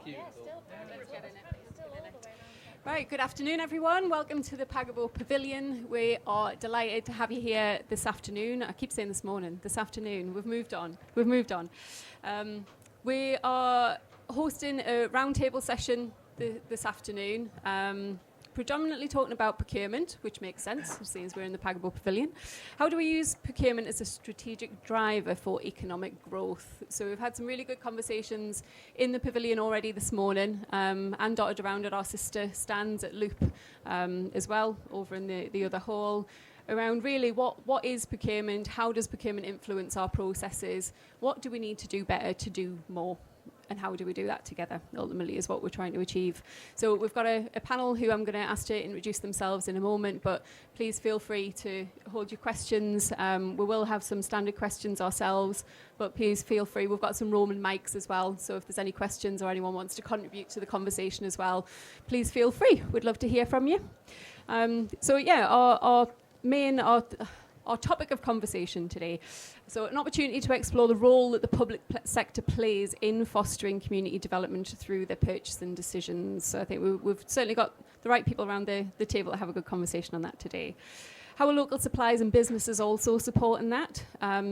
queue. Right, good afternoon, everyone. Welcome to the Pagabo Pavilion. We are delighted to have you here this afternoon. I keep saying this morning, this afternoon. We've moved on. We are hosting a roundtable session this afternoon, predominantly talking about procurement, which makes sense, since we're in the Pagabo Pavilion. How do we use procurement as a strategic driver for economic growth? So we've had some really good conversations in the pavilion already this morning, and dotted around at our sister stands at Loop as well, over in the other hall, around really what is procurement, how does procurement influence our processes, what do we need to do better to do more? And how do we do that together, ultimately, is what we're trying to achieve. So we've got a panel who I'm going to ask to introduce themselves in a moment, but please feel free to hold your questions. We will have some standard questions ourselves, but please feel free. We've got some roaming mics as well, so if there's any questions or anyone wants to contribute to the conversation as well, please feel free. We'd love to hear from you. Our topic of conversation today. So an opportunity to explore the role that the public sector plays in fostering community development through their purchasing decisions. So I think we've certainly got the right people around the table to have a good conversation on that today. How are local suppliers and businesses also supporting that?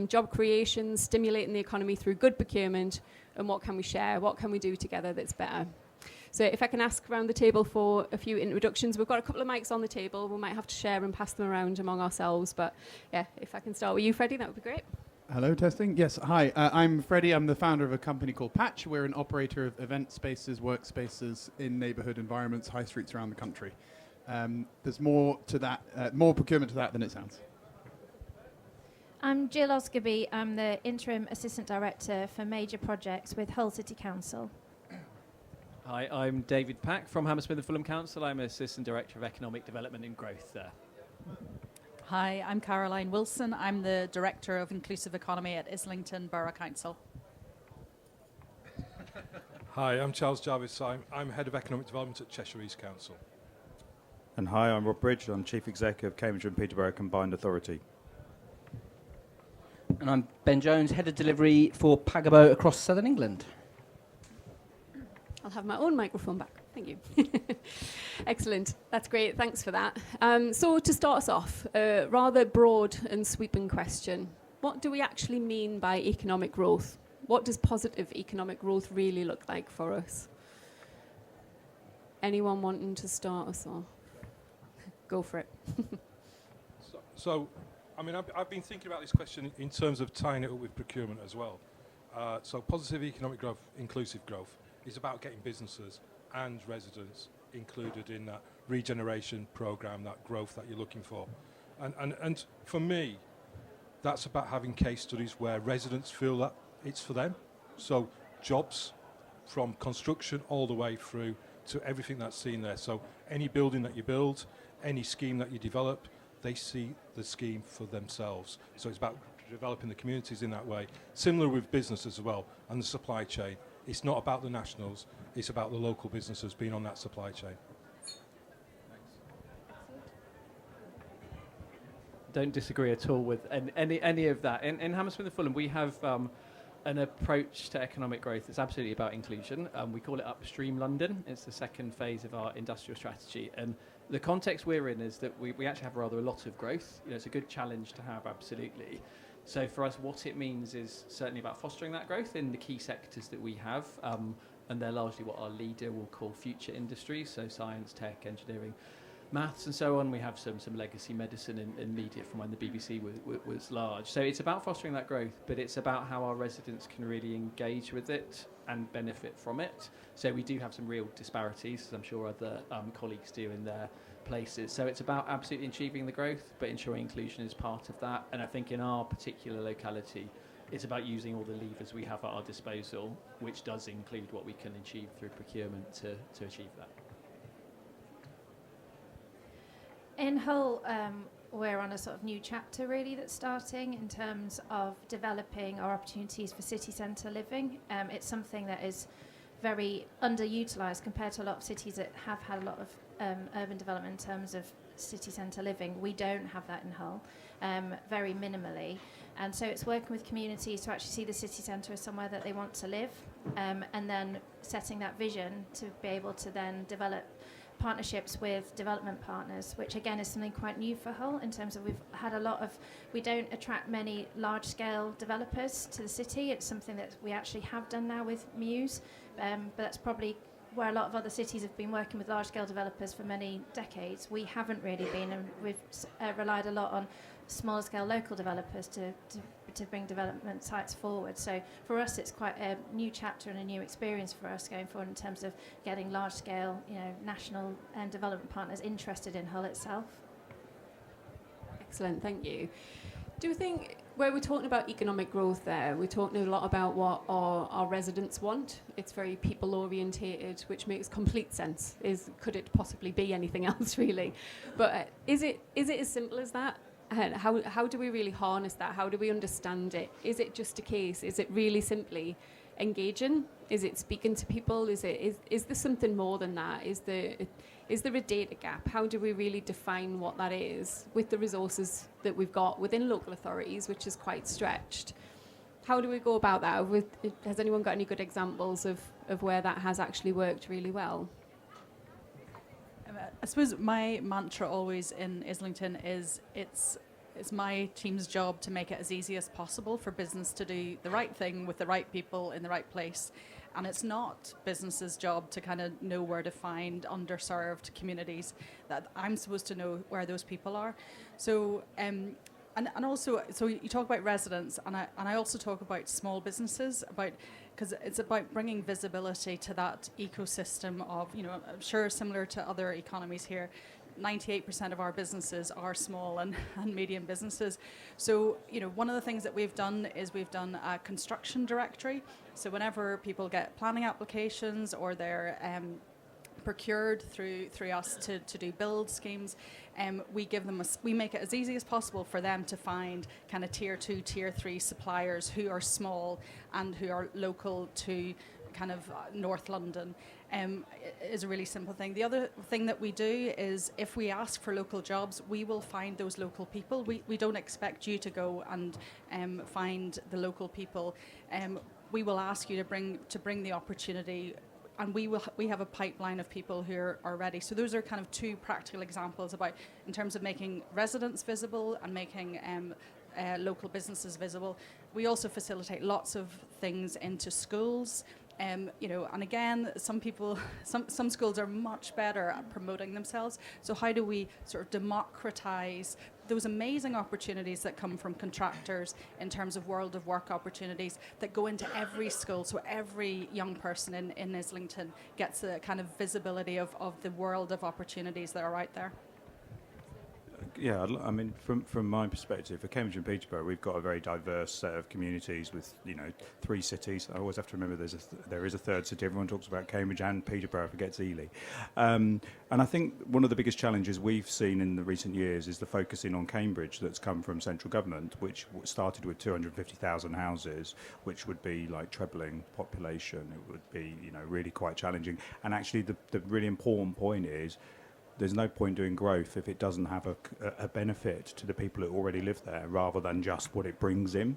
Job creation, stimulating the economy through good procurement, and what can we share? What can we do together that's better? So if I can ask around the table for a few introductions. We've got a couple of mics on the table. We might have to share and pass them around among ourselves. But yeah, if I can start with you, Freddie, that would be great. Hello, testing. Yes, hi. I'm Freddie. I'm the founder of a company called Patch. We're an operator of event spaces, workspaces in neighbourhood environments, high streets around the country. There's more to that, more procurement to that than it sounds. I'm Gill Osgerby. I'm the Interim Assistant Director for Major Projects with Hull City Council. Hi, I'm David Pack from Hammersmith and Fulham Council. I'm Assistant Director of Economic Development and Growth there. Hi, I'm Caroline Wilson. I'm the Director of Inclusive Economy at Islington Borough Council. Hi, I'm Charles Jarvis. I'm Head of Economic Development at Cheshire East Council. And hi, I'm Rob Bridge. I'm Chief Executive of Cambridgeshire and Peterborough Combined Authority. And I'm Ben Jones, Head of Delivery for Pagabo across Southern England. I'll have my own microphone back. Thank you. Excellent. That's great. Thanks for that. So to start us off, a rather broad and sweeping question. What do we actually mean by economic growth? What does positive economic growth really look like for us? Anyone wanting to start us off? Go for it. I've been thinking about this question in terms of tying it up with procurement as well. So positive economic growth, inclusive growth, is about getting businesses and residents included in that regeneration programme, that growth that you're looking for. And for me, that's about having case studies where residents feel that it's for them. So jobs from construction all the way through to everything that's seen there. So any building that you build, any scheme that you develop, they see the scheme for themselves. So it's about developing the communities in that way. Similar with business as well and the supply chain. It's not about the nationals, it's about the local businesses being on that supply chain. Don't disagree at all with any of that. In Hammersmith and Fulham, we have an approach to economic growth that's absolutely about inclusion. We call it Upstream London. It's the second phase of our industrial strategy. And the context we're in is that we actually have rather a lot of growth. It's a good challenge to have, absolutely. So for us, what it means is certainly about fostering that growth in the key sectors that we have, and they're largely what our leader will call future industries, so science, tech, engineering, maths and so on. We have some legacy medicine and media from when the BBC was large. So it's about fostering that growth, but it's about how our residents can really engage with it and benefit from it. So we do have some real disparities, as I'm sure other colleagues do in their places. So it's about absolutely achieving the growth, but ensuring inclusion is part of that. And I think in our particular locality, it's about using all the levers we have at our disposal, which does include what we can achieve through procurement to achieve that. In Hull, we're on a sort of new chapter really that's starting in terms of developing our opportunities for city centre living. It's something that is very underutilised compared to a lot of cities that have had a lot of urban development in terms of city centre living. We don't have that in Hull, very minimally. And so it's working with communities to actually see the city centre as somewhere that they want to live, and then setting that vision to be able to then develop partnerships with development partners, which again is something quite new for Hull in terms of we don't attract many large-scale developers to the city. It's something that we actually have done now with Muse, but that's probably where a lot of other cities have been working with large-scale developers for many decades. We haven't really been, and we've relied a lot on smaller-scale local developers to bring development sites forward. So for us, it's quite a new chapter and a new experience for us going forward in terms of getting large-scale, national and development partners interested in Hull itself. Excellent, thank you. Do you think, where we're talking about economic growth there, we're talking a lot about what our residents want. It's very people orientated, which makes complete sense. Could it possibly be anything else, really? But is it as simple as that? How do we really harness that? How do we understand it? Is it just a case? Is it really simply engaging? Is it speaking to people? Is there something more than that? Is there a data gap? How do we really define what that is with the resources that we've got within local authorities, which is quite stretched? How do we go about that? Has anyone got any good examples of where that has actually worked really well? I suppose my mantra always in Islington is it's my team's job to make it as easy as possible for business to do the right thing with the right people in the right place. And it's not business's job to kind of know where to find underserved communities. That I'm supposed to know where those people are. So and also, so you talk about residents, and I also talk about small businesses, because it's about bringing visibility to that ecosystem of, I'm sure similar to other economies here, 98% of our businesses are small and medium businesses. So, one of the things that we've done is we've done a construction directory. So whenever people get planning applications or they're procured through us to do build schemes, we give them we make it as easy as possible for them to find kind of tier 2, tier 3 suppliers who are small and who are local to kind of North London. Is a really simple thing. The other thing that we do is if we ask for local jobs, we will find those local people. We don't expect you to go and find the local people. We will ask you to bring the opportunity, and we have a pipeline of people who are ready. So those are kind of two practical examples about in terms of making residents visible and making local businesses visible. We also facilitate lots of things into schools. And again, some schools are much better at promoting themselves. So how do we sort of democratize those amazing opportunities that come from contractors in terms of world of work opportunities that go into every school, so every young person in Islington gets the kind of visibility of the world of opportunities that are out there? Yeah, I mean, from my perspective, for Cambridge and Peterborough, we've got a very diverse set of communities with, 3 cities. I always have to remember there is a third city. Everyone talks about Cambridge and Peterborough, forgets Ely. And I think one of the biggest challenges we've seen in the recent years is the focusing on Cambridge that's come from central government, which started with 250,000 houses, which would be like trebling population. It would be, really quite challenging. And actually, the really important point is, there's no point doing growth if it doesn't have a benefit to the people who already live there, rather than just what it brings in.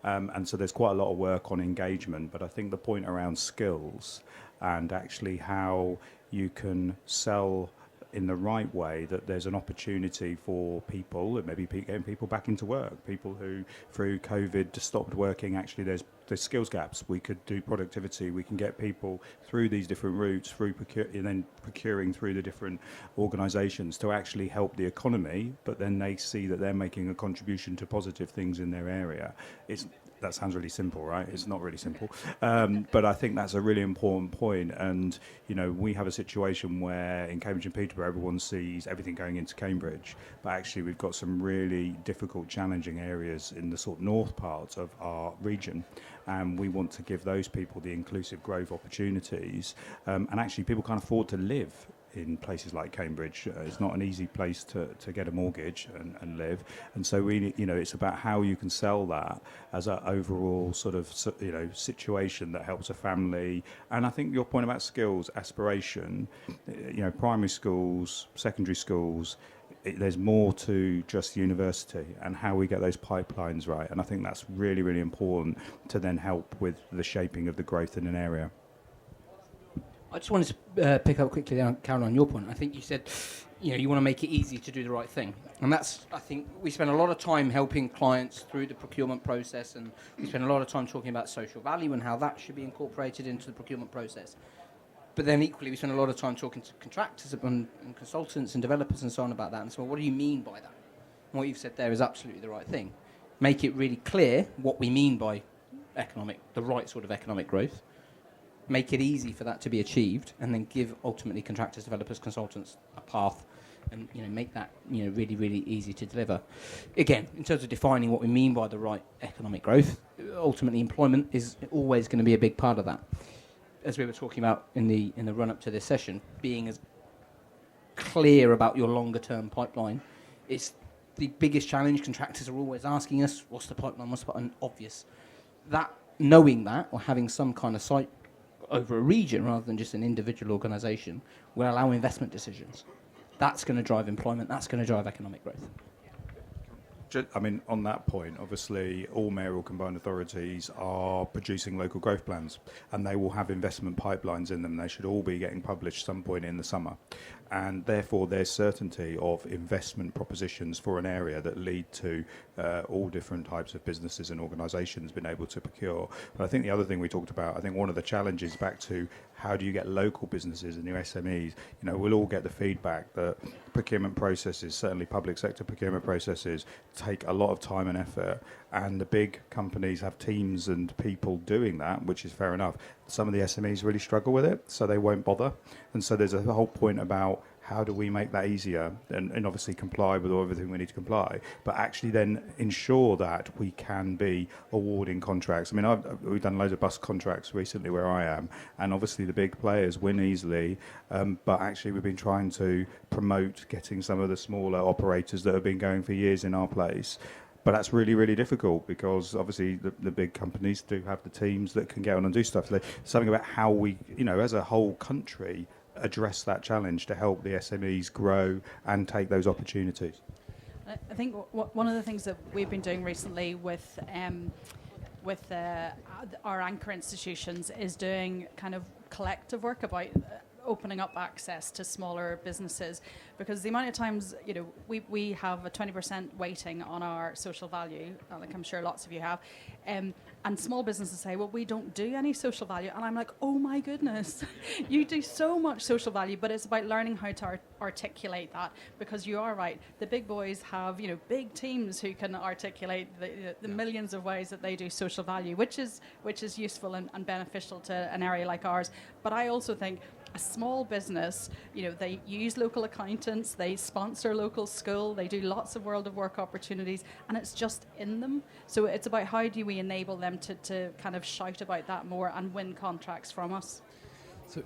And so there's quite a lot of work on engagement, but I think the point around skills and actually how you can sell in the right way, that there's an opportunity for people, maybe getting people back into work, people who through COVID stopped working. Actually, there's skills gaps. We could do productivity. We can get people through these different routes, through procuring through the different organisations to actually help the economy, but then they see that they're making a contribution to positive things in their area. That sounds really simple, right? It's not really simple. But I think that's a really important point. And, we have a situation where in Cambridge and Peterborough, everyone sees everything going into Cambridge. But actually, we've got some really difficult, challenging areas in the sort of north parts of our region. And we want to give those people the inclusive growth opportunities. And actually, people can't afford to live in places like Cambridge. It's not an easy place to get a mortgage and live. And so it's about how you can sell that as an overall sort of, situation that helps a family. And I think your point about skills, aspiration, primary schools, secondary schools, there's more to just university and how we get those pipelines right. And I think that's really, really important to then help with the shaping of the growth in an area. I just wanted to pick up quickly on Carol on your point. I think you said, you want to make it easy to do the right thing, and that's, I think, we spend a lot of time helping clients through the procurement process, and we spend a lot of time talking about social value and how that should be incorporated into the procurement process. But then equally, we spend a lot of time talking to contractors and consultants and developers and so on about that. And so, what do you mean by that? And what you've said there is absolutely the right thing. Make it really clear what we mean by the right sort of economic growth. Make it easy for that to be achieved, and then give ultimately contractors, developers, consultants a path, and make that really, really easy to deliver. Again, in terms of defining what we mean by the right economic growth, ultimately employment is always going to be a big part of that. As we were talking about in the run up to this session, being as clear about your longer term pipeline, it's the biggest challenge. Contractors are always asking us, "What's the pipeline? What's the pipeline?" Obvious. That knowing that, or having some kind of sight over a region rather than just an individual organisation, will allow investment decisions. That's going to drive employment. That's going to drive economic growth. I mean, on that point, obviously, all mayoral combined authorities are producing local growth plans, and they will have investment pipelines in them. They should all be getting published some point in the summer. And therefore, there's certainty of investment propositions for an area that lead to all different types of businesses and organisations being able to procure. But I think the other thing we talked about, I think one of the challenges back to how do you get local businesses and your SMEs, we'll all get the feedback that procurement processes, certainly public sector procurement processes, take a lot of time and effort, and the big companies have teams and people doing that, which is fair enough. Some of the SMEs really struggle with it, so they won't bother. And so there's a whole point about how do we make that easier and obviously comply with everything we need to comply, but actually then ensure that we can be awarding contracts. I mean, we've done loads of bus contracts recently where I am, and obviously the big players win easily, but actually we've been trying to promote getting some of the smaller operators that have been going for years in our place. But that's really, really difficult because obviously the big companies do have the teams that can get on and do stuff. So something about how we, as a whole country, address that challenge to help the SMEs grow and take those opportunities. I think one of the things that we've been doing recently with our anchor institutions is doing kind of collective work about opening up access to smaller businesses, because the amount of times we have a 20% weighting on our social value, like I'm sure lots of you have, and small businesses say, well, we don't do any social value, and I'm like, oh my goodness, you do so much social value. But it's about learning how to articulate that, because you are right, the big boys have big teams who can articulate the millions of ways that they do social value, which is useful and beneficial to an area like ours. But I also think a small business, they use local accountants, they sponsor local school, they do lots of world of work opportunities, and it's just in them. So it's about how do we enable them to kind of shout about that more and win contracts from us. So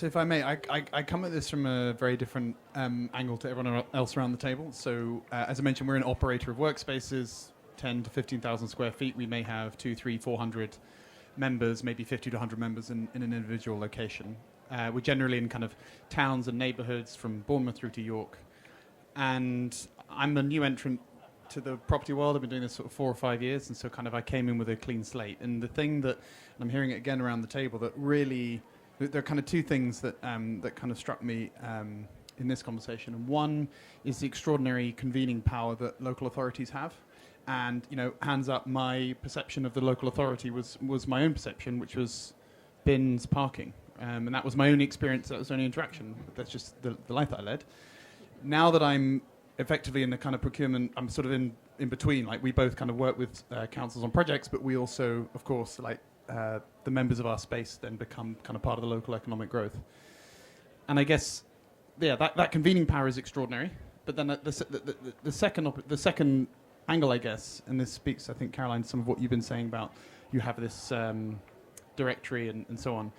if I may, I come at this from a very different angle to everyone else around the table. So as I mentioned, we're an operator of workspaces, 10 to 15,000 square feet. We may have 200, 300, 400 members, maybe 50 to 100 members in an individual location. We're generally in kind of towns and neighbourhoods from Bournemouth through to York. And I'm a new entrant to the property world. I've been doing this sort of 4 or 5 years, and so kind of I came in with a clean slate. And the thing that, and I'm hearing it again around the table, that really, there are kind of two things that that kind of struck me in this conversation. And one is the extraordinary convening power that local authorities have. And, hands up, my perception of the local authority was my own perception, which was bins, parking. And that was my only experience, that was the only interaction. That's just the life that I led. Now that I'm effectively in the kind of procurement, I'm sort of in between. Like, we both kind of work with councils on projects, but we also, of course, the members of our space then become kind of part of the local economic growth. And I guess, that convening power is extraordinary. But then the second angle, I guess, and this speaks, I think, Caroline, to some of what you've been saying about you have this directory and so on.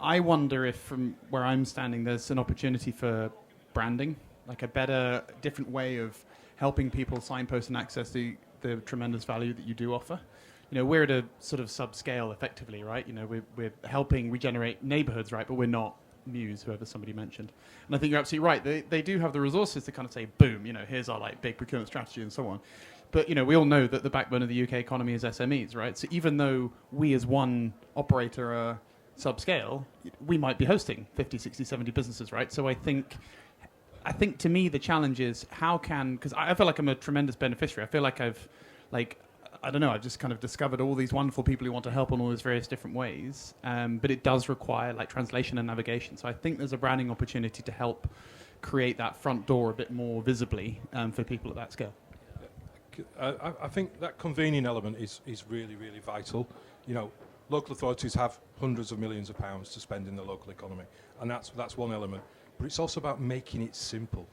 I wonder if from where I'm standing, there's an opportunity for branding, like a better, different way of helping people signpost and access the tremendous value that you do offer. We're at a sort of subscale effectively, right? We're helping regenerate neighborhoods, right? But we're not Muse, whoever somebody mentioned. And I think you're absolutely right. They do have the resources to kind of say, boom, here's our like big procurement strategy and so on. But, we all know that the backbone of the UK economy is SMEs, right? So even though we as one operator are subscale, we might be hosting 50, 60, 70 businesses, right? So I think to me the challenge is because I feel like I'm a tremendous beneficiary. I feel like I've just kind of discovered all these wonderful people who want to help on all these various different ways. But it does require like translation and navigation. So I think there's a branding opportunity to help create that front door a bit more visibly for people at that scale. I think that convening element is really, really vital. Local authorities have hundreds of millions of pounds to spend in the local economy, and that's one element. But it's also about making it simple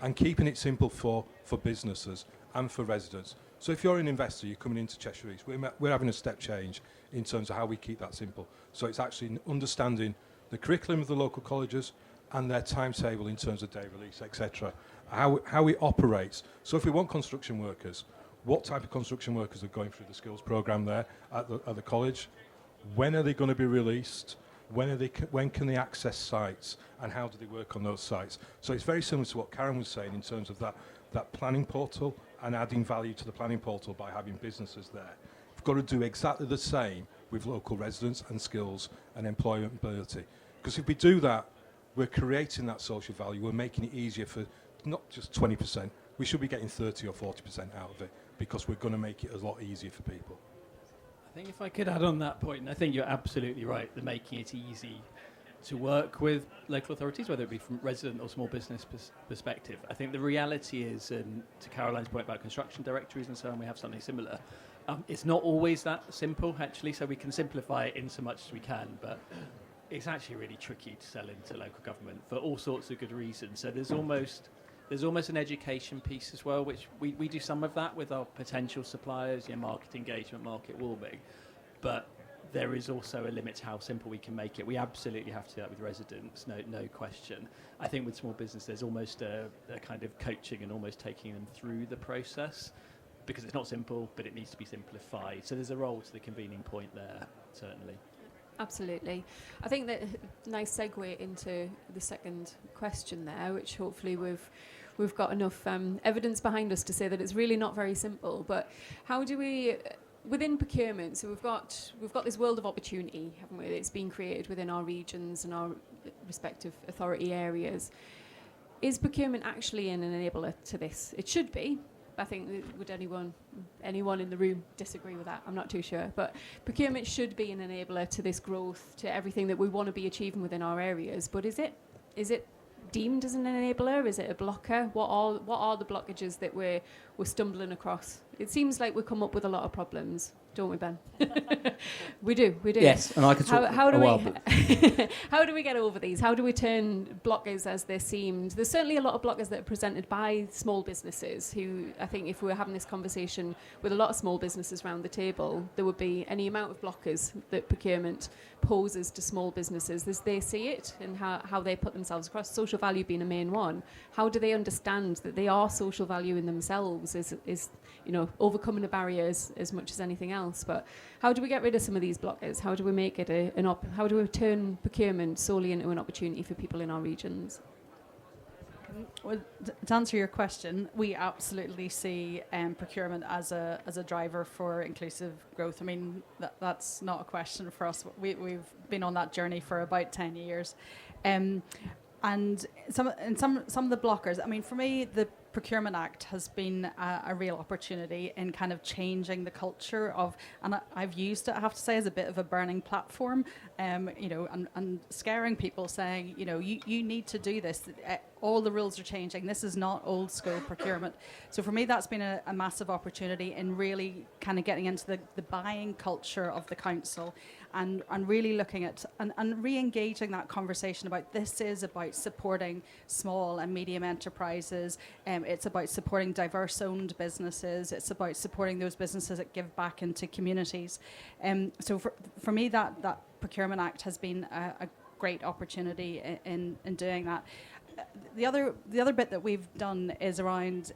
and keeping it simple for businesses and for residents. So if you're an investor, you're coming into Cheshire East, we're having a step change in terms of how we keep that simple. So it's actually understanding the curriculum of the local colleges and their timetable in terms of day release, etc. How it operates. So if we want construction workers, what type of construction workers are going through the skills programme there at the college? When are they going to be released? When can they access sites? And how do they work on those sites? So it's very similar to what Karen was saying in terms of that planning portal and adding value to the planning portal by having businesses there. We've got to do exactly the same with local residents and skills and employability. Because if we do that, we're creating that social value. We're making it easier for not just 20%. We should be getting 30 or 40% out of it because we're going to make it a lot easier for people. I think if I could add on that point, and I think you're absolutely right, the making it easy to work with local authorities, whether it be from resident or small business perspective. I think the reality is, and to Caroline's point about construction directories and so on, we have something similar. It's not always that simple, actually, so we can simplify it in so much as we can, but it's actually really tricky to sell into local government for all sorts of good reasons. So there's almost an education piece as well, which we do some of that with our potential suppliers, market engagement, market warming, but there is also a limit to how simple we can make it. We absolutely have to do that with residents, no question. I think with small business, there's almost a kind of coaching and almost taking them through the process because it's not simple, but it needs to be simplified. So there's a role to the convening point there, certainly. Absolutely. I think that nice segue into the second question there, which hopefully we've got enough evidence behind us to say that it's really not very simple. But how do we, within procurement, so we've got this world of opportunity, haven't we? It's been created within our regions and our respective authority areas. Is procurement actually an enabler to this? It should be. I think, would anyone in the room disagree with that? I'm not too sure. But procurement should be an enabler to this growth, to everything that we want to be achieving within our areas. But is it deemed as an enabler? Is it a blocker? What are the blockages that we're stumbling across? It seems like we come up with a lot of problems, don't we, Ben? We do. Yes, and I could talk how do a while. how do we get over these? How do we turn blockers as they're seemed? There's certainly a lot of blockers that are presented by small businesses who, I think if we were having this conversation with a lot of small businesses around the table, there would be any amount of blockers that procurement poses to small businesses as they see it and how they put themselves across, social value being a main one. How do they understand that they are social value in themselves is overcoming the barriers as much as anything else? But how do we get rid of some of these blockers? How do we make it how do we turn procurement solely into an opportunity for people in our regions? Well, to answer your question, we absolutely see procurement as a driver for inclusive growth. I mean, that's not a question for us. We've been on that journey for about 10 years. And some of the blockers, I mean, for me, the Procurement Act has been a real opportunity in kind of changing the culture of, and I've used it, I have to say, as a bit of a burning platform, and scaring people, saying, you need to do this. All the rules are changing. This is not old school procurement. So for me, that's been a massive opportunity in really kind of getting into the buying culture of the council and really looking at and re-engaging that conversation about this is about supporting small and medium enterprises. It's about supporting diverse-owned businesses. It's about supporting those businesses that give back into communities. So for me, that Procurement Act has been a great opportunity in doing that. The other bit that we've done is around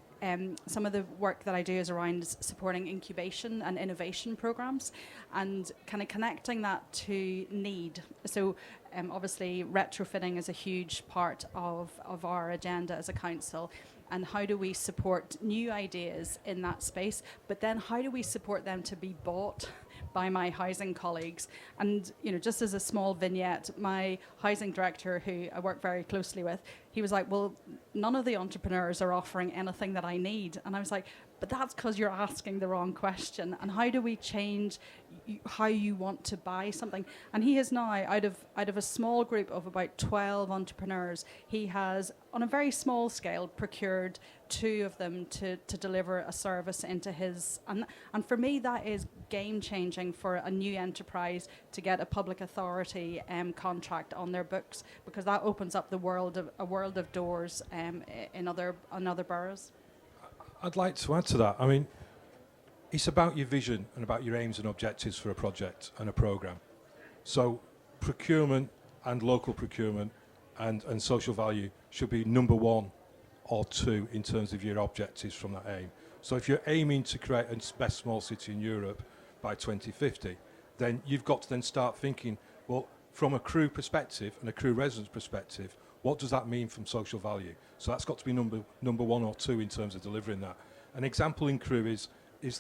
some of the work that I do is around supporting incubation and innovation programs and kind of connecting that to need. So obviously retrofitting is a huge part of our agenda as a council. And how do we support new ideas in that space? But then how do we support them to be bought by my housing colleagues? And, you know, just as a small vignette, my housing director, who I work very closely with, he was like, well, none of the entrepreneurs are offering anything that I need. And I was like, but that's because you're asking the wrong question. And how do we change how you want to buy something? And he has now, out of a small group of about 12 entrepreneurs, he has, on a very small scale, procured 2 of them to deliver a service into his. And for me, that is game changing for a new enterprise to get a public authority contract on their books, because that opens up a world of doors in other boroughs. I'd like to add to that. I mean, it's about your vision and about your aims and objectives for a project and a programme. So procurement and local procurement and social value should be number 1 or 2 in terms of your objectives from that aim. So if you're aiming to create a best small city in Europe by 2050, then you've got to then start thinking, well, from a crew perspective and a crew residence perspective, what does that mean from social value? So that's got to be number 1 or 2 in terms of delivering that. An example in crew is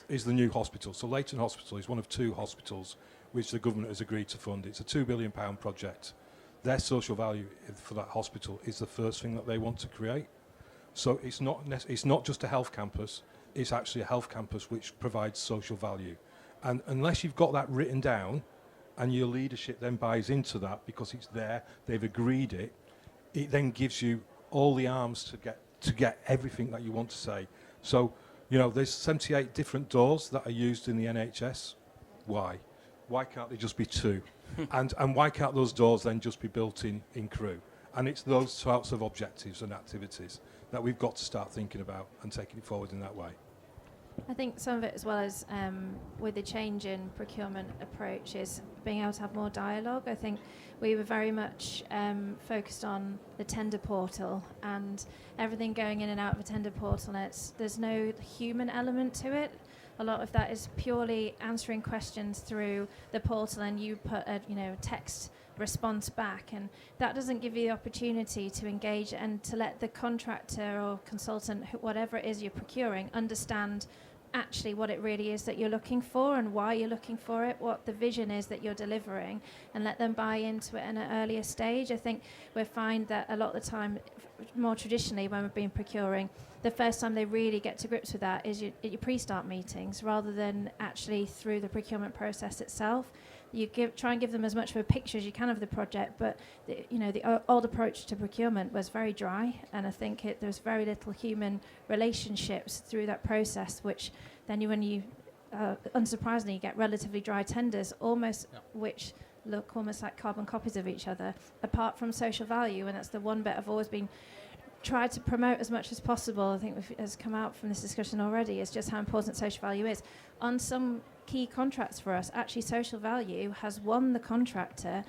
the new hospital. So Leighton Hospital is one of 2 hospitals which the government has agreed to fund. It's a £2 billion project. Their social value for that hospital is the first thing that they want to create. So it's not just a health campus, it's actually a health campus which provides social value. And unless you've got that written down and your leadership then buys into that because it's there, they've agreed it, it then gives you all the arms to get everything that you want to say. So, you know, there's 78 different doors that are used in the NHS. Why? Why can't they just be 2? and why can't those doors then just be built in crew? And it's those sorts of objectives and activities that we've got to start thinking about and taking it forward in that way. I think some of it, as well as with the change in procurement approach, is being able to have more dialogue. I think we were very much focused on the tender portal and everything going in and out of a tender portal. And there's no human element to it. A lot of that is purely answering questions through the portal, and you put a text response back, and that doesn't give you the opportunity to engage and to let the contractor or consultant, whatever it is you're procuring, understand actually what it really is that you're looking for and why you're looking for it, what the vision is that you're delivering, and let them buy into it at an earlier stage. I think we find that a lot of the time, more traditionally when we've been procuring, the first time they really get to grips with that is at your pre-start meetings, rather than actually through the procurement process itself. You try and give them as much of a picture as you can of the project, but the old approach to procurement was very dry, and I think there was very little human relationships through that process, which then unsurprisingly, you get relatively dry tenders, which look almost like carbon copies of each other, apart from social value, and that's the one bit I've always been tried to promote as much as possible. I think has come out from this discussion already, is just how important social value is. On some key contracts for us, actually social value has won the contractor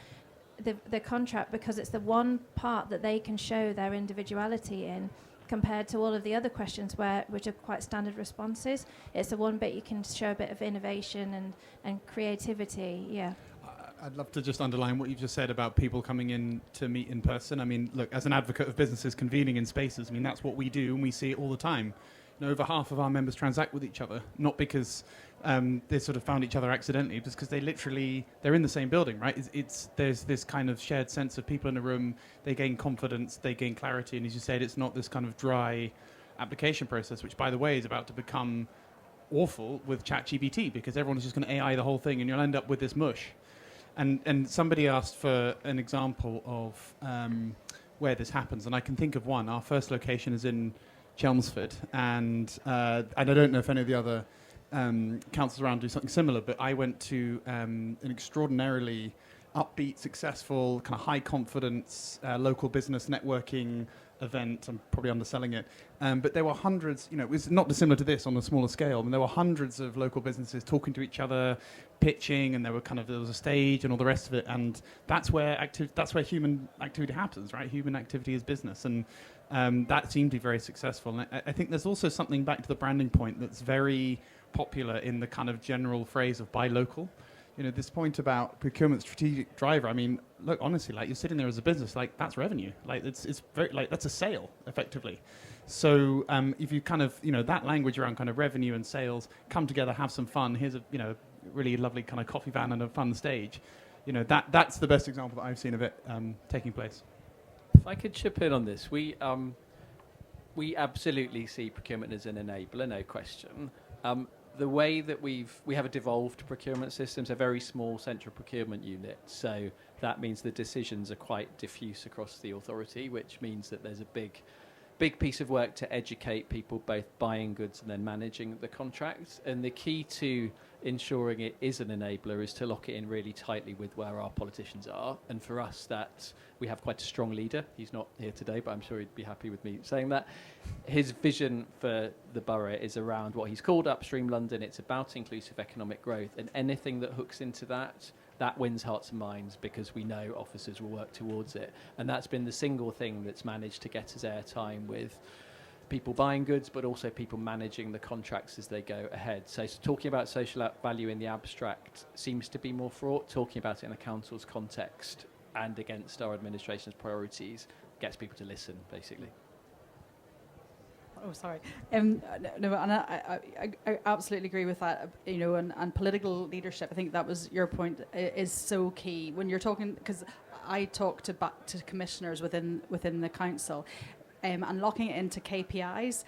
the contract because it's the one part that they can show their individuality in, compared to all of the other questions which are quite standard responses. It's the one bit you can show a bit of innovation and creativity. Yeah. I'd love to just underline what you've just said about people coming in to meet in person. I mean, look, as an advocate of businesses convening in spaces, I mean, that's what we do, and we see it all the time. Over half of our members transact with each other, not because they sort of found each other accidentally, just because they're in the same building, right? There's this kind of shared sense of people in a room, they gain confidence, they gain clarity, and as you said, it's not this kind of dry application process, which, by the way, is about to become awful with ChatGPT, because everyone's just going to AI the whole thing, and you'll end up with this mush. And somebody asked for an example of where this happens, and I can think of one. Our first location is in Chelmsford, and I don't know if any of the other councils around do something similar, but I went to an extraordinarily upbeat, successful, kind of high confidence local business networking event. I'm probably underselling it. But there were hundreds, it was not dissimilar to this on a smaller scale. I mean, there were hundreds of local businesses talking to each other, pitching, and there was a stage and all the rest of it. And that's where human activity happens, right? Human activity is business. And that seemed to be very successful. And I think there's also something back to the branding point that's very popular in the kind of general phrase of buy local. This point about procurement strategic driver, I mean, look, honestly, like, you're sitting there as a business, like, that's revenue. Like, it's very, like, that's a sale, effectively. So if you kind of, that language around kind of revenue and sales come together, have some fun, here's a, really lovely kind of coffee van and a fun stage, that's the best example that I've seen of it taking place. If I could chip in on this, we absolutely see procurement as an enabler, no question. The way that we have a devolved procurement system, a very small central procurement unit, so that means the decisions are quite diffuse across the authority, which means that there's a big piece of work to educate people both buying goods and then managing the contracts. And the key to ensuring it is an enabler is to lock it in really tightly with where our politicians are. And for us, that we have quite a strong leader. He's not here today, but I'm sure he'd be happy with me saying that. His vision for the borough is around what he's called Upstream London. It's about inclusive economic growth, and anything that hooks into that wins hearts and minds, because we know officers will work towards it. And that's been the single thing that's managed to get us airtime with people buying goods, but also people managing the contracts as they go ahead. So talking about social value in the abstract seems to be more fraught. Talking about it in a council's context and against our administration's priorities gets people to listen, basically. Oh, sorry. No, and I absolutely agree with that. And political leadership, I think that was your point, is so key when you're talking, because I talk to commissioners within the council, and locking it into KPIs.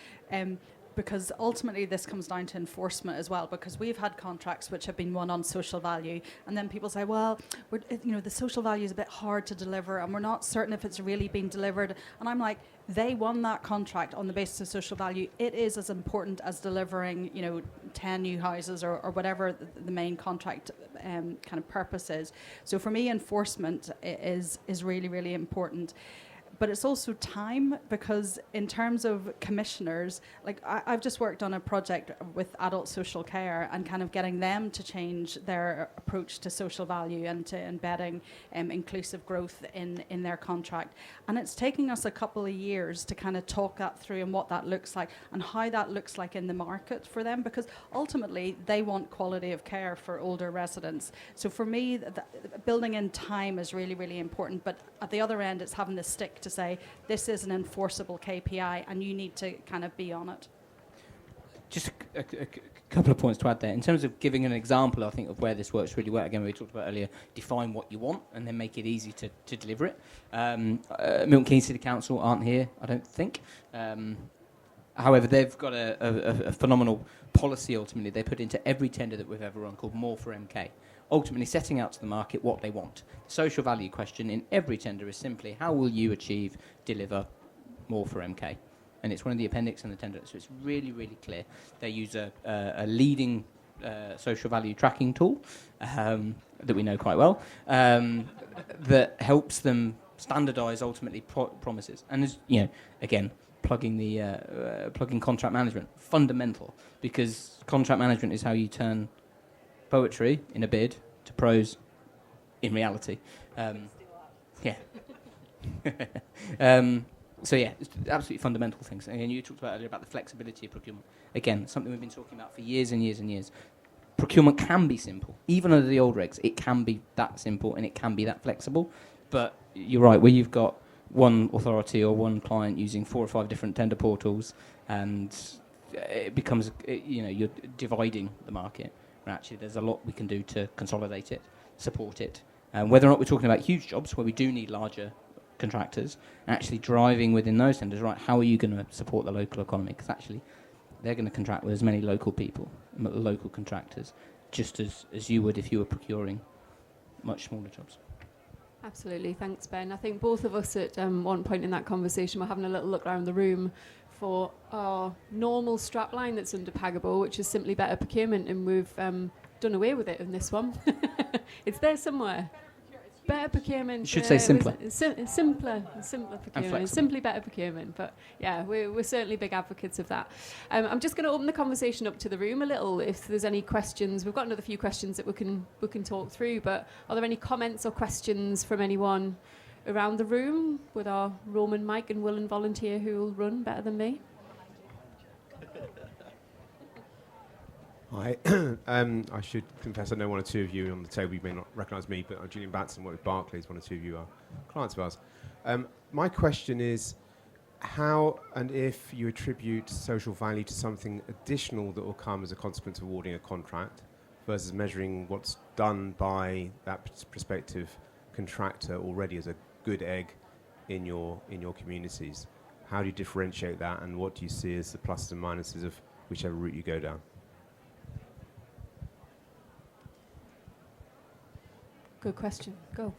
Because ultimately this comes down to enforcement as well, because we've had contracts which have been won on social value, and then people say, well, the social value is a bit hard to deliver and we're not certain if it's really been delivered. And I'm like, they won that contract on the basis of social value. It is as important as delivering 10 new houses or whatever the main contract kind of purpose is. So for me, enforcement is really, really important. But it's also time, because in terms of commissioners, like I've just worked on a project with adult social care and kind of getting them to change their approach to social value and to embedding inclusive growth in their contract. And it's taking us a couple of years to kind of talk that through and what that looks like and how that looks like in the market for them, because ultimately they want quality of care for older residents. So for me, building in time is really, really important. But at the other end, it's having the stick to say, this is an enforceable KPI and you need to kind of be on it. Just a couple of points to add there. In terms of giving an example, I think, of where this works really well, again, we talked about earlier, define what you want and then make it easy to deliver it. Milton Keynes City Council aren't here, I don't think. However, they've got a phenomenal policy, ultimately, they put into every tender that we've ever run called More for MK. Ultimately setting out to the market what they want. The social value question in every tender is simply, how will you deliver more for MK? And it's one of the appendix in the tender, so it's really, really clear. They use a leading social value tracking tool that we know quite well, that helps them standardise ultimately promises. And as again, plugging contract management, fundamental, because contract management is how you turn poetry in a bid to prose in reality. So yeah, it's absolutely fundamental things. And you talked about earlier about the flexibility of procurement. Again, something we've been talking about for years and years and years. Procurement can be simple. Even under the old regs, it can be that simple and it can be that flexible. But you're right, where you've got one authority or one client using 4 or 5 different tender portals, and it becomes, you're dividing the market. Actually, there's a lot we can do to consolidate it, support it. Whether or not we're talking about huge jobs where we do need larger contractors, actually driving within those tenders, right, how are you going to support the local economy? Because actually, they're going to contract with as many local people, local contractors, just as you would if you were procuring much smaller jobs. Absolutely, thanks, Ben. I think both of us at one point in that conversation were having a little look around the room for our normal strapline that's under Pagabo, which is simply better procurement, and we've done away with it in this one. It's there somewhere. better procurement. You should say simpler. Simpler procurement. flexible. Simply better procurement. But yeah, we're certainly big advocates of that. I'm just going to open the conversation up to the room a little. If there's any questions, we've got another few questions that we can talk through. But are there any comments or questions from anyone around the room with our Roman Mike and willing volunteer who will run better than me? Hi. I should confess I know one or two of you on the table. You may not recognise me, but I'm Julian Batson, work with Barclays. One or two of you are clients of ours. My question is how and if you attribute social value to something additional that will come as a consequence of awarding a contract versus measuring what's done by that prospective contractor already as a good egg in your communities. How do you differentiate that, and what do you see as the pluses and minuses of whichever route you go down? Good question. Go.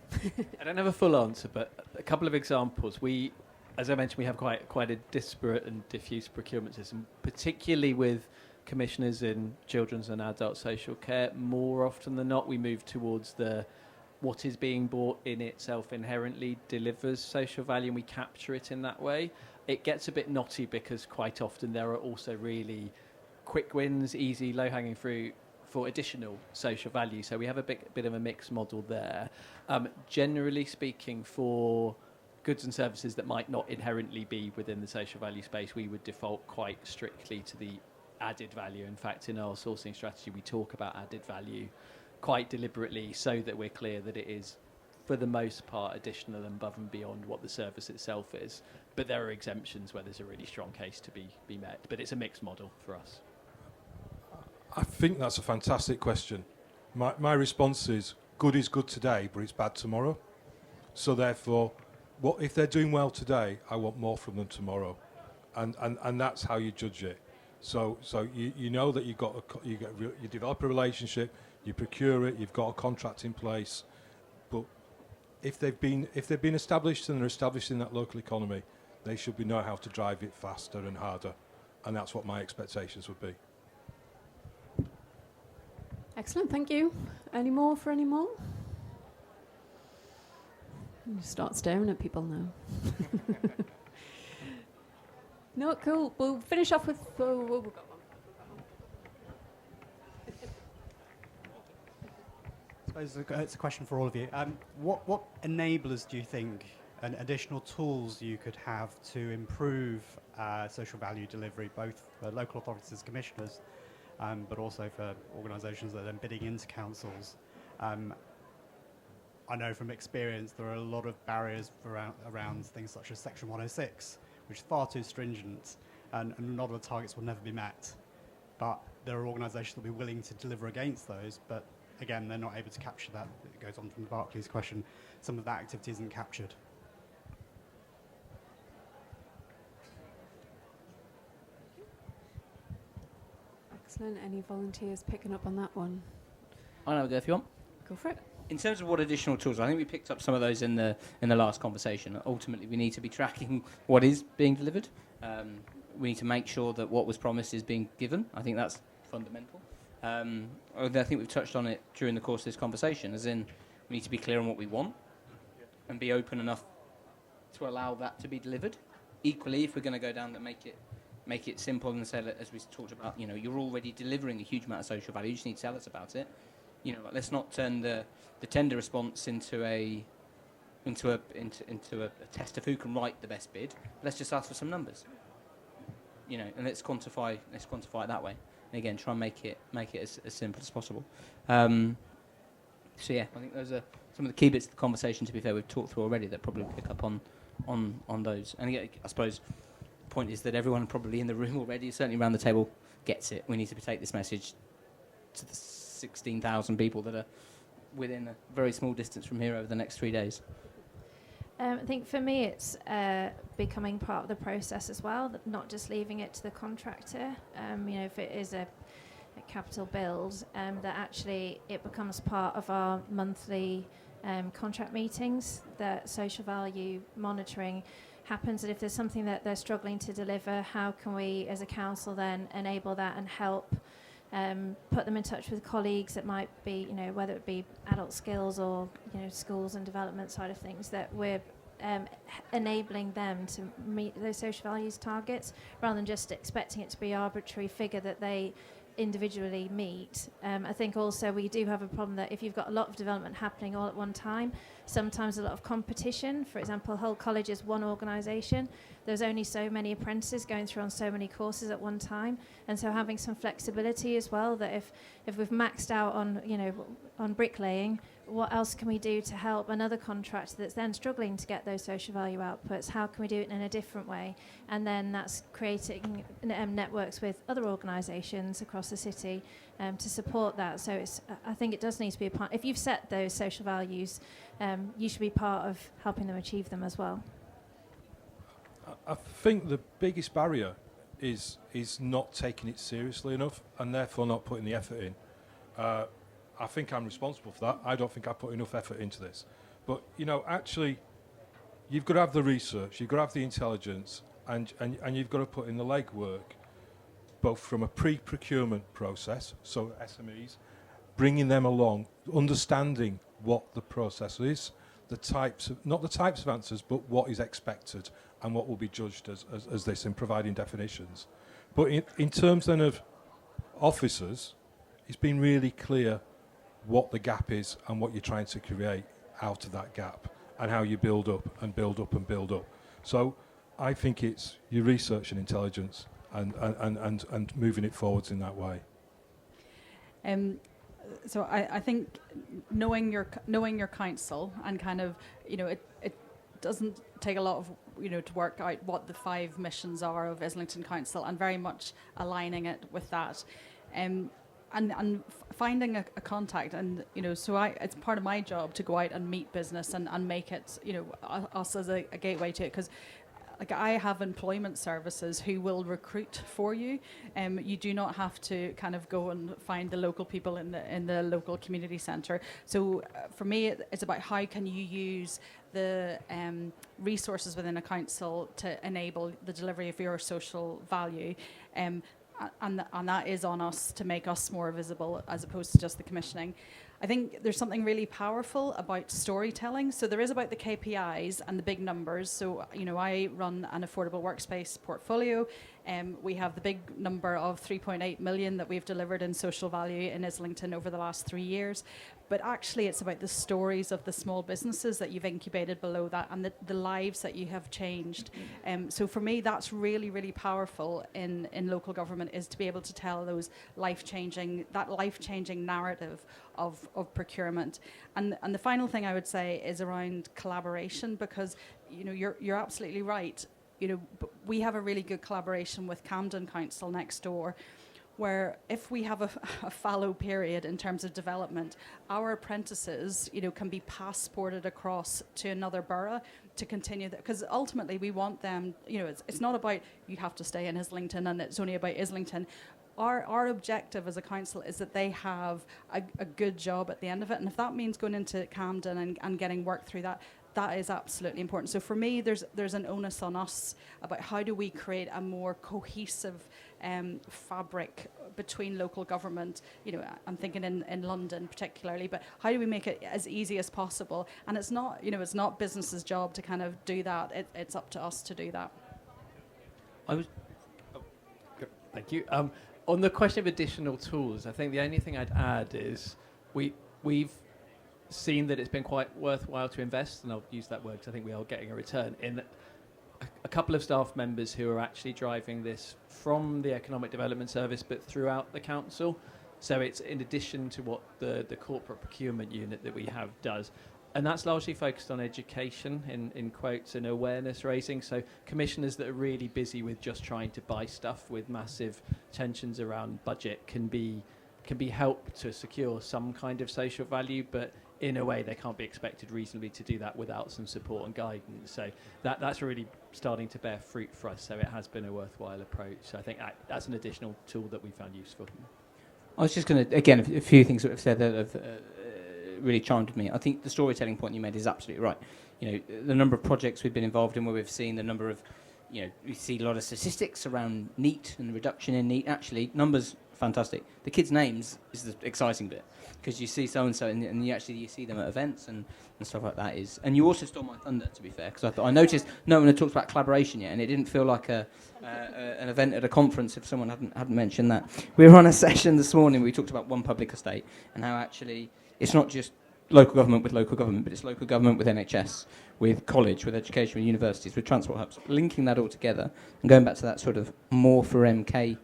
I don't have a full answer, but a couple of examples. We, as I mentioned, we have quite a disparate and diffuse procurement system, particularly with commissioners in children's and adult social care. More often than not, we move towards what is being bought in itself inherently delivers social value, and we capture it in that way. It gets a bit knotty because quite often there are also really quick wins, easy, low-hanging fruit for additional social value. So we have a bit of a mixed model there. Generally speaking, for goods and services that might not inherently be within the social value space, we would default quite strictly to the added value. In fact, in our sourcing strategy, we talk about added value quite deliberately so that we're clear that it is, for the most part, additional and above and beyond what the service itself is. But there are exemptions where there's a really strong case to be met. But it's a mixed model for us. I think that's a fantastic question. My response is good today, but it's bad tomorrow. So therefore, what if they're doing well today? I want more from them tomorrow, and that's how you judge it. So you know that you develop a relationship, you procure it, you've got a contract in place, but if they've been established and are established in that local economy, they should know how to drive it faster and harder, and that's what my expectations would be. Excellent, thank you. Any more? You start staring at people now. No, cool. We'll finish off with... we've got one. I suppose it's a question for all of you. What enablers do you think and additional tools you could have to improve social value delivery, both for local authorities as commissioners, but also for organisations that are then bidding into councils? I know from experience there are a lot of barriers around things such as Section 106, which is far too stringent, and a lot of the targets will never be met. But there are organisations that will be willing to deliver against those, but again, they're not able to capture that. It goes on from the Barclays question. Some of that activity isn't captured. Excellent. Any volunteers picking up on that one? I know, go if you want. Go for it. In terms of what additional tools, I think we picked up some of those in the last conversation. Ultimately, we need to be tracking what is being delivered. We need to make sure that what was promised is being given. I think that's fundamental. I think we've touched on it during the course of this conversation, as in we need to be clear on what we want and be open enough to allow that to be delivered. Equally, if we're going to go down that make it simple and say, as we talked about, you're already delivering a huge amount of social value, you just need to tell us about it. Let's not turn the tender response into a test of who can write the best bid. Let's just ask for some numbers. And let's quantify it that way. And again, try and make it as simple as possible. I think those are some of the key bits of the conversation, to be fair, we've talked through already that probably pick up on those. And again, I suppose the point is that everyone probably in the room already, certainly around the table, gets it. We need to take this message to the 16,000 people that are within a very small distance from here over the next 3 days. I think for me it's becoming part of the process as well, not just leaving it to the contractor. If it is a capital build, that actually it becomes part of our monthly contract meetings, that social value monitoring happens, and if there's something that they're struggling to deliver, how can we as a council then enable that and help put them in touch with colleagues that might be, whether it be adult skills or, schools and development side of things, that we're enabling them to meet those social values targets rather than just expecting it to be an arbitrary figure that they individually meet. I think also we do have a problem that if you've got a lot of development happening all at one time, sometimes a lot of competition. For example, Hull College is one organisation. There's only so many apprentices going through on so many courses at one time, and so having some flexibility as well, that if we've maxed out on bricklaying, what else can we do to help another contractor that's then struggling to get those social value outputs? How can we do it in a different way? And then that's creating networks with other organisations across the city to support that. So I think it does need to be a part. If you've set those social values, you should be part of helping them achieve them as well. I think the biggest barrier is not taking it seriously enough, and therefore not putting the effort in. I think I'm responsible for that. I don't think I put enough effort into this. But, actually, you've got to have the research, you've got to have the intelligence, and you've got to put in the legwork, both from a pre-procurement process, so SMEs, bringing them along, understanding what the process is, not the types of answers, but what is expected and what will be judged as this, in providing definitions. But in terms then of officers, it's been really clear what the gap is and what you're trying to create out of that gap, and how you build up and build up and build up. So I think it's your research and intelligence and moving it forwards in that way. So I think knowing your council and kind of, it doesn't take a lot of, to work out what the 5 missions are of Islington Council, and very much aligning it with that. And finding a contact, and so it's part of my job to go out and meet business and make it us as a gateway to it, because I have employment services who will recruit for you. You do not have to kind of go and find the local people in the local community centre. So for me, it's about how can you use the resources within a council to enable the delivery of your social value. And that is on us to make us more visible, as opposed to just the commissioning. I think there's something really powerful about storytelling. So there is about the KPIs and the big numbers. So, I run an affordable workspace portfolio. We have the big number of 3.8 million that we've delivered in social value in Islington over the last 3 years. But actually, it's about the stories of the small businesses that you've incubated below that, and the lives that you have changed. So for me, that's really, really powerful in local government, is to be able to tell those life-changing narrative of procurement. And the final thing I would say is around collaboration, because you're absolutely right. We have a really good collaboration with Camden Council next door, where if we have a fallow period in terms of development, our apprentices, can be passported across to another borough to continue that. Because ultimately we want them, it's not about you have to stay in Islington and it's only about Islington. Our objective as a council is that they have a good job at the end of it. And if that means going into Camden and getting work through that, that is absolutely important. So for me, there's an onus on us about how do we create a more cohesive fabric between local government. I'm thinking in London particularly, but how do we make it as easy as possible? And it's not business's job to kind of do that. It's up to us to do that. Thank you. On the question of additional tools, I think the only thing I'd add is we've seen that it's been quite worthwhile to invest, and I'll use that word because I think we are getting a return, in a couple of staff members who are actually driving this from the Economic Development Service but throughout the council. So it's in addition to what the corporate procurement unit that we have does. And that's largely focused on education, in quotes, and awareness raising. So commissioners that are really busy with just trying to buy stuff with massive tensions around budget can be helped to secure some kind of social value, but in a way they can't be expected reasonably to do that without some support and guidance. So that's really starting to bear fruit for us. So it has been a worthwhile approach. So I think that's an additional tool that we found useful. I was just going to, again, a few things that have said that have really charmed with me. I think the storytelling point you made is absolutely right. The number of projects we've been involved in where we've seen the number of, we see a lot of statistics around NEAT and the reduction in NEAT. Actually, numbers fantastic. The kids' names is the exciting bit, because you see so-and-so and you see them at events and stuff like that. And you also stole my thunder, to be fair, because I noticed no one had talked about collaboration yet, and it didn't feel like an event at a conference if someone hadn't mentioned that. We were on a session this morning, we talked about one public estate and how actually it's not just local government with local government, but it's local government with NHS, with college, with education, with universities, with transport hubs, linking that all together and going back to that sort of more for MK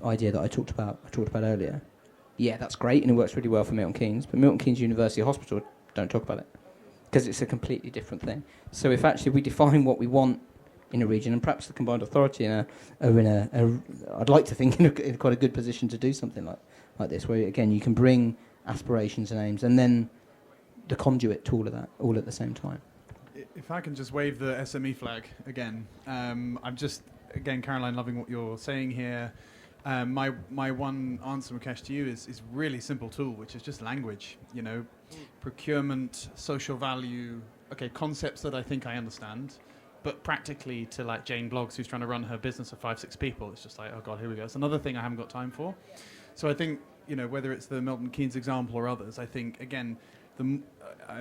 idea that I talked about earlier. Yeah, that's great, and it works really well for Milton Keynes, but Milton Keynes University Hospital don't talk about it because it's a completely different thing. So if actually we define what we want in a region, and perhaps the combined authority are in a I'd like to think in quite a good position to do something like this, where again you can bring aspirations and aims, and then the conduit to all of that, all at the same time. If I can just wave the SME flag again, I'm just, again, Caroline, loving what you're saying here. My one answer, Mukesh, to you is really simple tool, which is just language. You know, procurement, social value, okay, concepts that I think I understand, but practically to like Jane Bloggs, who's trying to run her business of 5-6 people, it's just like, oh God, here we go. It's another thing I haven't got time for. So I think, you know, whether it's the Milton Keynes example or others, I think, again,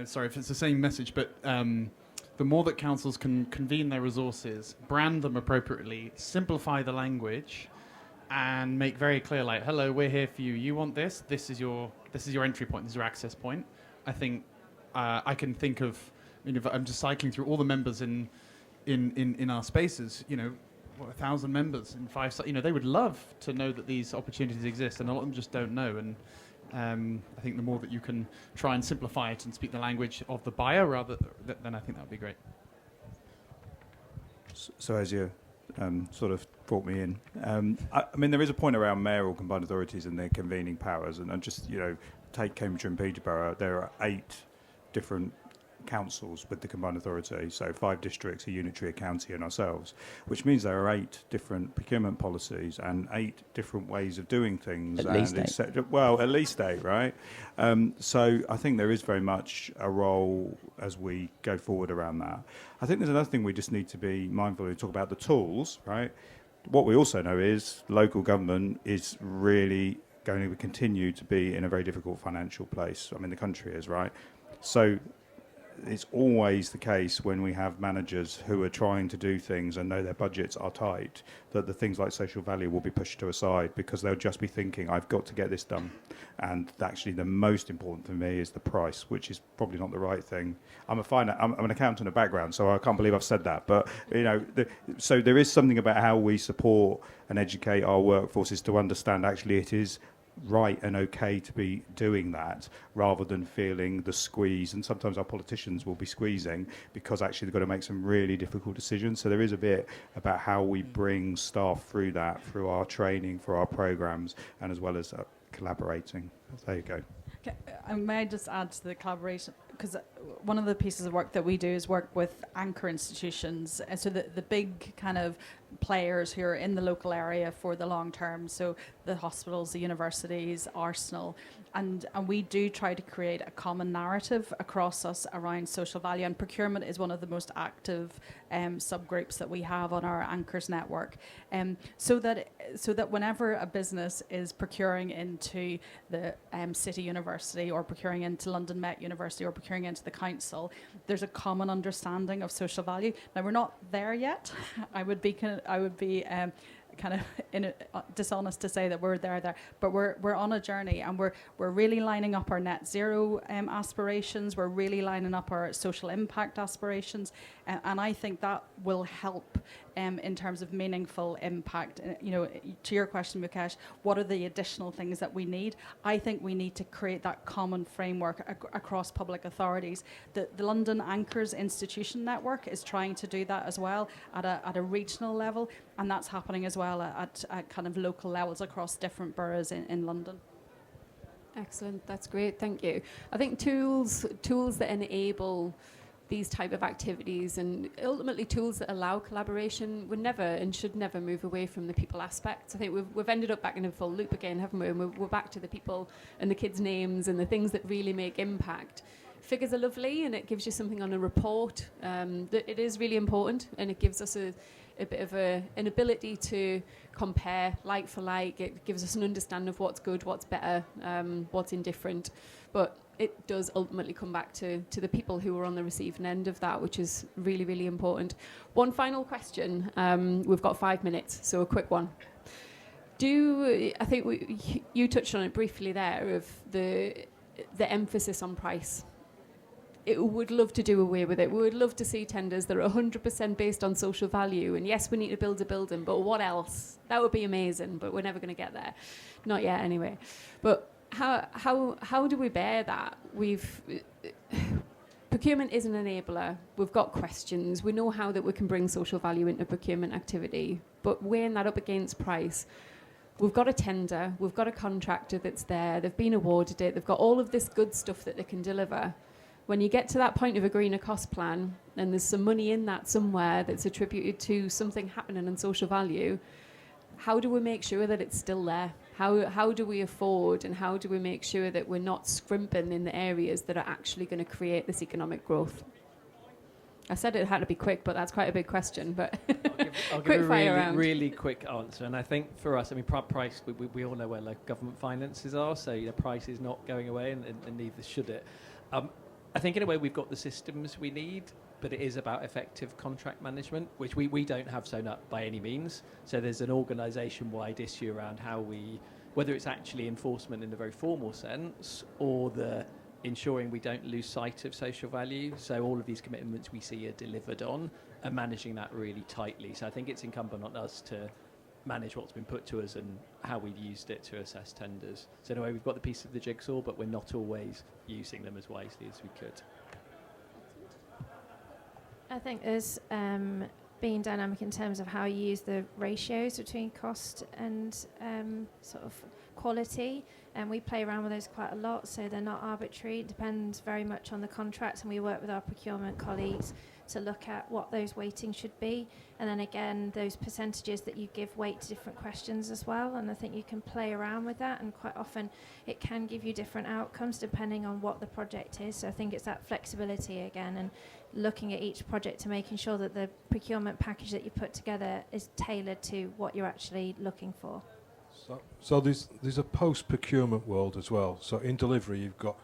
sorry if it's the same message, but the more that councils can convene their resources, brand them appropriately, simplify the language, and make very clear, like, hello, we're here for you. You want this? This is your entry point. This is your access point. I think I can think of, I mean, if I'm just cycling through all the members in our spaces, you know, 1,000 members in 5. You know, they would love to know that these opportunities exist, and a lot of them just don't know. And I think the more that you can try and simplify it and speak the language of the buyer, then I think that would be great. So as you sort of brought me in, I mean, there is a point around mayoral combined authorities and their convening powers, and just, you know, take Cambridgeshire and Peterborough, there are 8 different councils with the combined authority, so 5 districts, a unitary, a county and ourselves, which means there are 8 different procurement policies and 8 different ways of doing things. At least 8. Well, at least 8, right? So I think there is very much a role as we go forward around that. I think there's another thing we just need to be mindful of. We talk about the tools, right? What we also know is local government is really going to continue to be in a very difficult financial place. I mean, the country is, right? So it's always the case when we have managers who are trying to do things and know their budgets are tight, that the things like social value will be pushed to a side because they'll just be thinking, I've got to get this done. And actually the most important for me is the price, which is probably not the right thing. I'm an accountant of background, so I can't believe I've said that. But, you know, so there is something about how we support and educate our workforces to understand actually it is right and okay to be doing that, rather than feeling the squeeze. And sometimes our politicians will be squeezing because actually they've got to make some really difficult decisions. So there is a bit about how we bring staff through that, through our training, for our programs, and as well as collaborating. There you go. Okay, may I just add to the collaboration, because one of the pieces of work that we do is work with anchor institutions, and so the big kind of players who are in the local area for the long term, so the hospitals, the universities, Arsenal, and we do try to create a common narrative across us around social value, and procurement is one of the most active subgroups that we have on our anchors network, so that whenever a business is procuring into the City University or procuring into London Met University or procuring into the council, there's a common understanding of social value. Now, we're not there yet. I would be kind of dishonest to say that we're there, but we're on a journey, and we're really lining up our net zero aspirations. We're really lining up our social impact aspirations, and I think that will help in terms of meaningful impact. You know, to your question, Mukesh, what are the additional things that we need? I think we need to create that common framework across public authorities. The London Anchors Institution Network is trying to do that as well at a regional level, and that's happening as well at kind of local levels across different boroughs in London. Excellent, that's great, thank you. I think tools that enable these type of activities, and ultimately tools that allow collaboration, would never and should never move away from the people aspects. I think we've ended up back in a full loop again, haven't we? And we're back to the people and the kids' names and the things that really make impact. Figures are lovely, and it gives you something on a report. That it is really important, and it gives us a bit of an ability to compare like for like. It gives us an understanding of what's good, what's better, what's indifferent. But it does ultimately come back to the people who are on the receiving end of that, which is really, really important. One final question. We've got 5 minutes, so a quick one. I think you touched on it briefly there, of the emphasis on price. It would love to do away with it. We would love to see tenders that are 100% based on social value. And yes, we need to build a building, but what else? That would be amazing, but we're never going to get there. Not yet, anyway. But how do we bear that? Procurement is an enabler. We've got questions. We know how that we can bring social value into procurement activity, but weighing that up against price. We've got a tender. We've got a contractor that's there. They've been awarded it. They've got all of this good stuff that they can deliver. When you get to that point of agreeing a cost plan, and there's some money in that somewhere that's attributed to something happening in social value, how do we make sure that it's still there? How do we afford, and how do we make sure that we're not scrimping in the areas that are actually going to create this economic growth? I said it had to be quick, but that's quite a big question. But I'll quick give a fire really, round. really quick answer. And I think for us, I mean, price, we all know where local government finances are, so price is not going away, and neither should it. I think in a way we've got the systems we need, but it is about effective contract management, which we don't have sewn up by any means. So there's an organisation-wide issue around how whether it's actually enforcement in the very formal sense, or the ensuring we don't lose sight of social value. So all of these commitments we see are delivered on, and managing that really tightly. So I think it's incumbent on us to manage what's been put to us and how we've used it to assess tenders. So in a way, we've got the piece of the jigsaw, but we're not always using them as wisely as we could. I think there's being dynamic in terms of how you use the ratios between cost and sort of quality, and we play around with those quite a lot, so they're not arbitrary. It depends very much on the contract, and we work with our procurement colleagues to look at what those weightings should be, and then again those percentages that you give weight to different questions as well, and I think you can play around with that, and quite often it can give you different outcomes depending on what the project is. So I think it's that flexibility again, and looking at each project to making sure that the procurement package that you put together is tailored to what you're actually looking for. So there's a post-procurement world as well. So in delivery, you've got,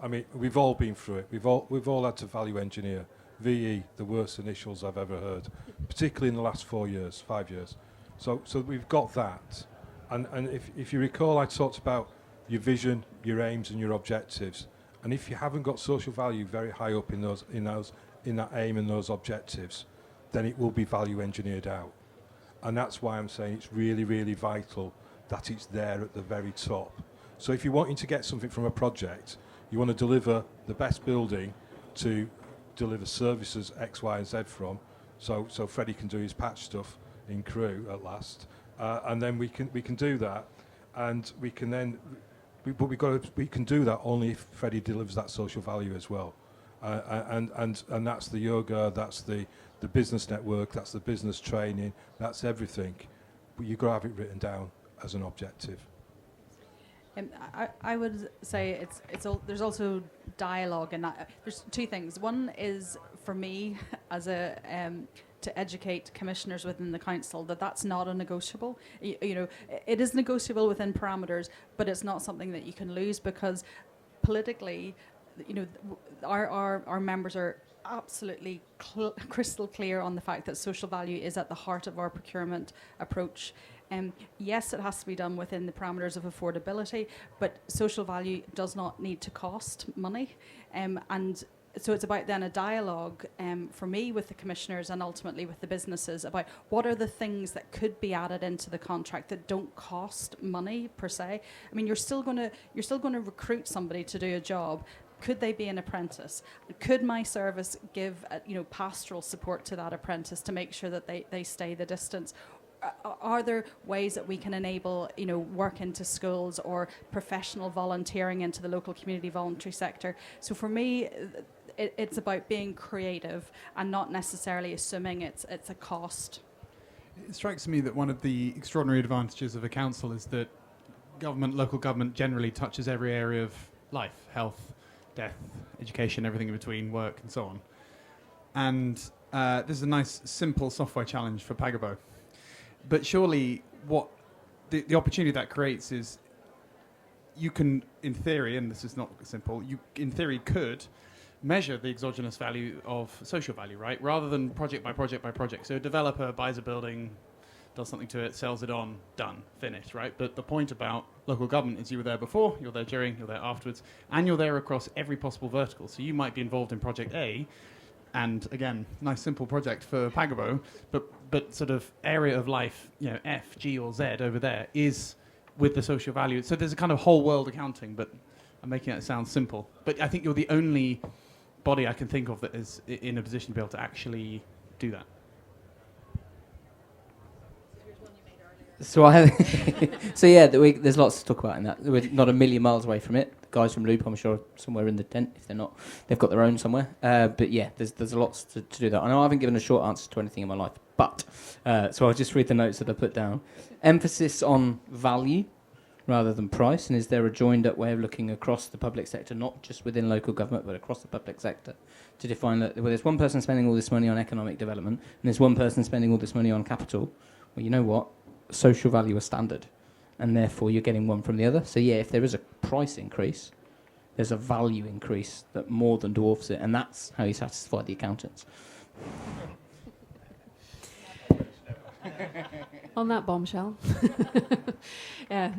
I mean, we've all been through it. We've all had to value engineer. VE, the worst initials I've ever heard, particularly in the last 5 years. So we've got that. And if you recall, I talked about your vision, your aims and your objectives. And if you haven't got social value very high up in that aim and those objectives, then it will be value engineered out. And that's why I'm saying it's really, really vital that it's there at the very top. So if you're wanting to get something from a project, you want to deliver the best building to deliver services X, Y, and Z from. So Freddie can do his patch stuff in Crewe at last, and then we can do that, and we can then. We can do that only if Freddie delivers that social value as well, and that's the yoga, that's the business network, that's the business training, that's everything. But you've got to have it written down as an objective. I would say there's also dialogue in that. There's two things. One is for me as to educate commissioners within the council that's not a negotiable. You know, it is negotiable within parameters, but it's not something that you can lose, because politically, you know, our members are absolutely crystal clear on the fact that social value is at the heart of our procurement approach. Yes, it has to be done within the parameters of affordability, but social value does not need to cost money. And so it's about then a dialogue for me with the commissioners and ultimately with the businesses about what are the things that could be added into the contract that don't cost money per se. I mean, you're still going to recruit somebody to do a job. Could they be an apprentice? Could my service give pastoral support to that apprentice to make sure that they stay the distance? Are there ways that we can enable, work into schools or professional volunteering into the local community voluntary sector? So for me, it's about being creative and not necessarily assuming it's a cost. It strikes me that one of the extraordinary advantages of a council is that local government generally touches every area of life: health, death, education, everything in between, work and so on. And this is a nice, simple software challenge for Pagabo. But surely what the opportunity that creates is you can, in theory, and this is not simple, you in theory could measure the exogenous value of social value, right? Rather than project by project by project. So a developer buys a building, does something to it, sells it on, done, finished, right? But the point about local government is you were there before, you're there during, you're there afterwards, and you're there across every possible vertical. So you might be involved in project A, and again, nice simple project for Pagabo, but sort of area of life, you know, F, G, or Z over there is with the social value. So there's a kind of whole world accounting, but I'm making it sound simple. But I think you're the only body I can think of that is in a position to be able to actually do that. So I have so yeah, there's lots to talk about in that. We're not a million miles away from it. The guys from Loop, I'm sure, are somewhere in the tent. If they're not, they've got their own somewhere. But yeah, there's lots to do that. I know I haven't given a short answer to anything in my life, but so I'll just read the notes that I put down. Emphasis on value rather than price, and is there a joined-up way of looking across the public sector, not just within local government, but across the public sector, to define that there's one person spending all this money on economic development, and there's one person spending all this money on capital. Well, you know what? Social value is standard, and therefore you're getting one from the other. So yeah, if there is a price increase, there's a value increase that more than dwarfs it, and that's how you satisfy the accountants. On that bombshell. Yeah.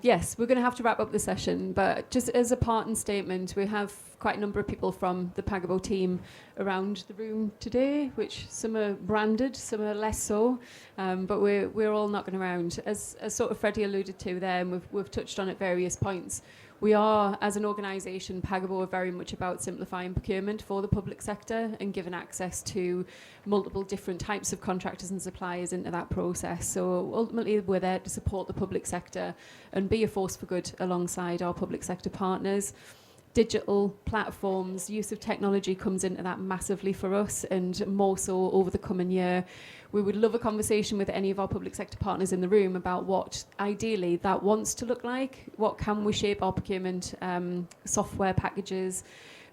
Yes, we're going to have to wrap up the session, but just as a parting statement, we have quite a number of people from the Pagabo team around the room today, which some are branded, some are less so, but we're all knocking around. As sort of Freddie alluded to there, and we've touched on at various points, we are, as an organisation, Pagabo are very much about simplifying procurement for the public sector and giving access to multiple different types of contractors and suppliers into that process. So ultimately, we're there to support the public sector and be a force for good alongside our public sector partners. Digital platforms, use of technology comes into that massively for us, and more so over the coming year. We would love a conversation with any of our public sector partners in the room about what ideally that wants to look like. What can we shape our procurement software packages,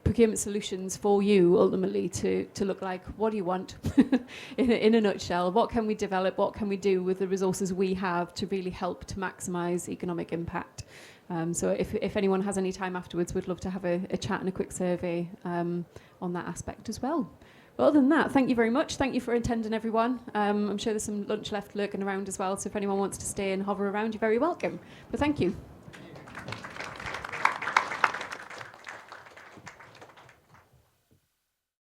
procurement solutions for you ultimately to look like? What do you want in a nutshell? What can we develop? What can we do with the resources we have to really help to maximise economic impact? So if anyone has any time afterwards, we'd love to have a chat and a quick survey on that aspect as well. But other than that, thank you very much. Thank you for attending, everyone. I'm sure there's some lunch left lurking around as well, so if anyone wants to stay and hover around, you're very welcome. But thank you.